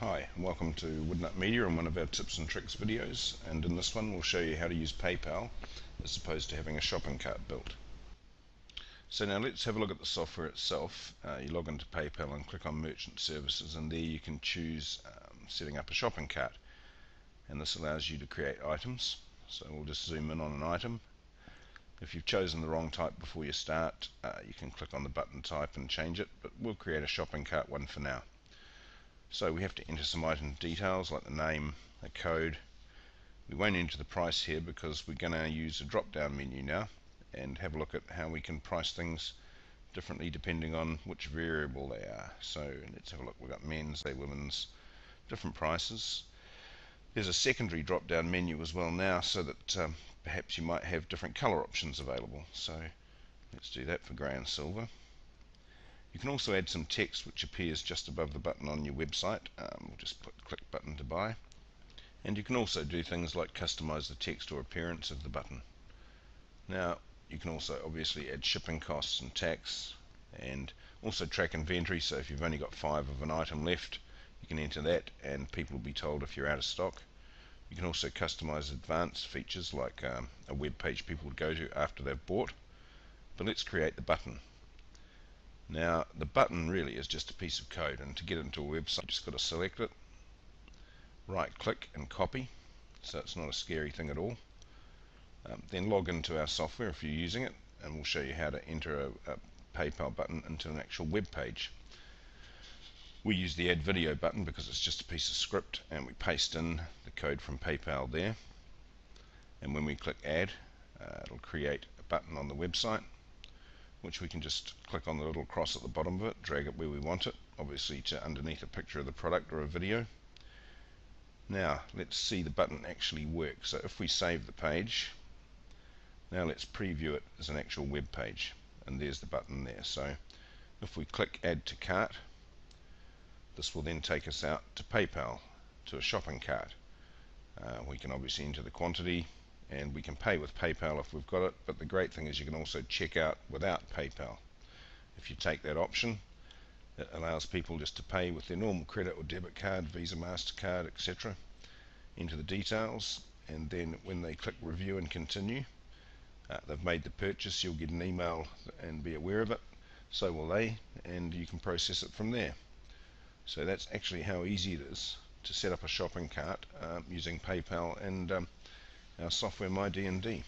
Hi, and welcome to Woodnut Media and one of our tips and tricks videos, and in this one we'll show you how to use PayPal as opposed to having a shopping cart built. So now let's have a look at the software itself. You log into PayPal and click on Merchant Services, and there you can choose setting up a shopping cart, and this allows you to create items. So we'll just zoom in on an item. If you've chosen the wrong type before you start, you can click on the button type and change it, but we'll create a shopping cart one for now. So we have to enter some item details like the name, a code. We won't enter the price here because we're going to use a drop down menu now and have a look at how we can price things differently depending on which variable they are. So let's have a look. We've got men's, women's, different prices. There's a secondary drop down menu as well now, so that perhaps you might have different color options available. So let's do that for grey and silver. You can also add some text which appears just above the button on your website. We'll just click button to buy. And you can also do things like customize the text or appearance of the button. Now you can also obviously add shipping costs and tax, and also track inventory. So if you've only got 5 of an item left, you can enter that and people will be told if you're out of stock. You can also customize advanced features like a web page people would go to after they've bought. But let's create the button. Now the button really is just a piece of code, and to get into a website you just got to select it, right click and copy, so it's not a scary thing at all. Then log into our software if you're using it, and we'll show you how to enter a PayPal button into an actual web page. We use the add video button because it's just a piece of script, and we paste in the code from PayPal there, and when we click add, it'll create a button on the website, which we can just click on the little cross at the bottom of it, drag it where we want it, obviously to underneath a picture of the product or a video. Now let's see the button actually work. So if we save the page, now let's preview it as an actual web page, and there's the button there. So if we click add to cart, this will then take us out to PayPal, to a shopping cart. We can obviously enter the quantity, and we can pay with PayPal if we've got it, but the great thing is you can also check out without PayPal. If you take that option, it allows people just to pay with their normal credit or debit card, Visa, MasterCard, etc. Enter the details, and then when they click review and continue, they've made the purchase. You'll get an email and be aware of it, so will they, and you can process it from there. So that's actually how easy it is to set up a shopping cart using PayPal and our software MyD&D.